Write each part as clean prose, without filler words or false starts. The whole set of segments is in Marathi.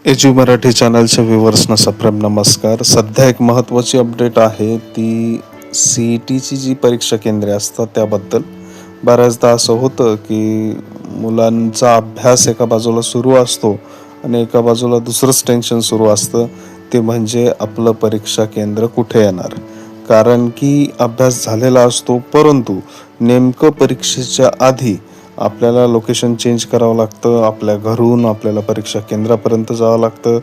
एज्यू मराठी चॅनलच्या व्ह्यूवर्सना सप्रेम नमस्कार. सध्या एक महत्त्वाची अपडेट आहे, ती CETची जी परीक्षा केंद्रे असतात त्याबद्दल. बऱ्याचदा असं होतं की मुलांचा अभ्यास एका बाजूला सुरू असतो आणि एका बाजूला दुसरंच टेन्शन सुरू असतं, ते म्हणजे आपलं परीक्षा केंद्र कुठे येणार. कारण की अभ्यास झालेला असतो, परंतु नेमकं परीक्षेच्या आधी आपल्याला लोकेशन चेंज करावं लागतं. आपल्या घरून आपल्याला परीक्षा केंद्रापर्यंत जावं लागतं.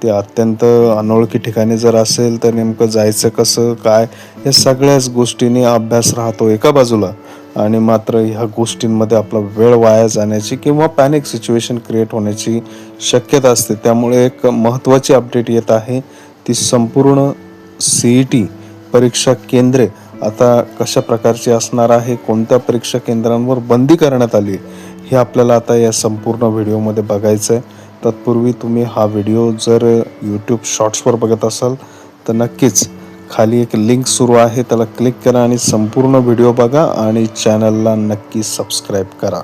ते अत्यंत अनोळखी ठिकाणी जर असेल तर नेमकं जायचं कसं काय, या सगळ्याच गोष्टींनी अभ्यास राहतो एका बाजूला आणि मात्र ह्या गोष्टींमध्ये आपला वेळ वाया जाण्याची किंवा पॅनिक सिच्युएशन क्रिएट होण्याची शक्यता असते. त्यामुळे एक महत्त्वाची अपडेट येत आहे, ती संपूर्ण CET परीक्षा केंद्रे आता कशा प्रकारची असणार आहे, कोणत्या परीक्षा केंद्रांवर बंदी करण्यात आली, हे आपल्याला आता या संपूर्ण व्हिडिओमध्ये बघायचं आहे. तत्पूर्वी तुम्ही हा व्हिडिओ जर यूट्यूब शॉर्ट्सवर बघत असाल तर नक्कीच खाली एक लिंक सुरू आहे, त्याला क्लिक करा आणि संपूर्ण व्हिडिओ बघा आणि चॅनलला नक्की सबस्क्राईब करा.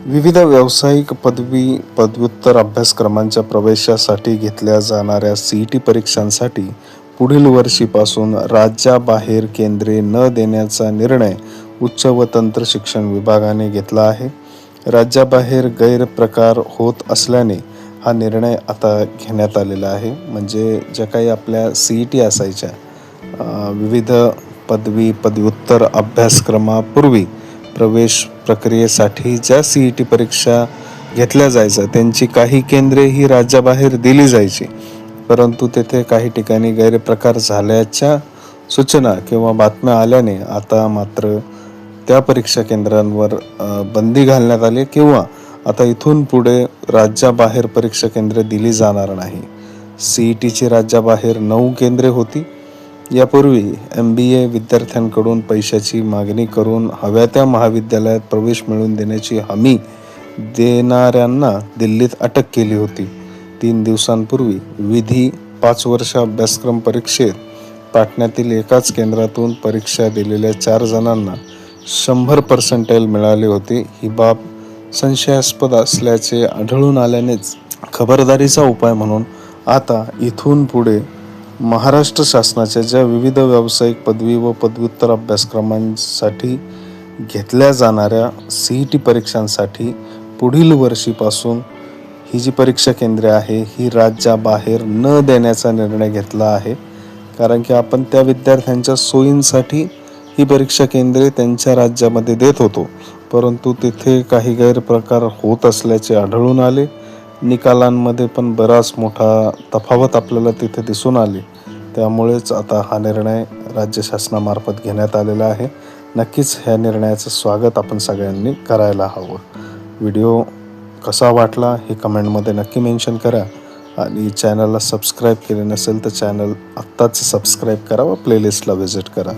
विविध व्यावसायिक पदव्युत्तर अभ्यासक्रमांच्या प्रवेशासाठी घेतल्या जाणाऱ्या CET परीक्षांसाठी पुढील वर्षीपासून राज्याबाहेर केंद्रे न देण्याचा निर्णय उच्च व तंत्र शिक्षण विभागाने घेतला आहे. राज्याबाहेर गैरप्रकार होत असल्याने हा निर्णय आता घेण्यात आलेला आहे. म्हणजे ज्या काही आपल्या CET असायच्या विविध पदव्युत्तर अभ्यासक्रमापूर्वी प्रवेश प्रक्रियेसाठी ज्या CET परीक्षा घेतल्या जायच्या, त्यांची काही केंद्रे ही राज्याबाहेर दिली जायची, परंतु तेथे काही ठिकाणी गैरप्रकार झाल्याच्या सूचना किंवा बातम्या आल्याने आता मात्र त्या परीक्षा केंद्रांवर बंदी घालण्यात आली किंवा आता इथून पुढे राज्याबाहेर परीक्षा केंद्रे दिली जाणार नाही. CETची राज्याबाहेर 9 केंद्रे होती. यापूर्वी MBA विद्यार्थ्यांकडून पैशाची मागणी करून हव्या त्या महाविद्यालयात प्रवेश मिळवून देण्याची हमी देणाऱ्यांना दिल्लीत अटक केली होती. 3 दिवसांपूर्वी विधी 5 वर्ष अभ्यासक्रम परीक्षेत पाटण्यातील एकाच केंद्रातून परीक्षा दिलेल्या 4 जणांना 100% मिळाले होते. ही बाब संशयास्पद असल्याचे आढळून आल्यानेच खबरदारीचा उपाय म्हणून आता इथून पुढे महाराष्ट्र शासनाच्या ज्या विविध व्यावसायिक पदवी व पदव्युत्तर अभ्यासक्रमांसाठी घेतल्या जाणाऱ्या CET परीक्षांसाठी पुढील वर्षीपासून ही जी परीक्षा केंद्रे आहे ही राज्याबाहेर न देण्याचा निर्णय घेतला आहे. कारण की आपण त्या विद्यार्थ्यांच्या सोयींसाठी ही परीक्षा केंद्रे त्यांच्या राज्यामध्ये देत होतो, परंतु तिथे काही गैरप्रकार होत असल्याचे आढळून आले. निकालांमध्ये पण बराच मोठा तफावत आपल्याला तिथे दिसून आली. त्यामुळेच आता हा निर्णय राज्य शासनामार्फत घेण्यात आलेला आहे. नक्कीच ह्या निर्णयाचं स्वागत आपण सगळ्यांनी करायला हवं. व्हिडिओ कसा वाटला हे कमेंटमध्ये नक्की मेन्शन करा आणि चॅनलला सबस्क्राईब केले नसेल तर चॅनल आत्ताच सबस्क्राईब करा व प्लेलिस्टला व्हिजिट करा.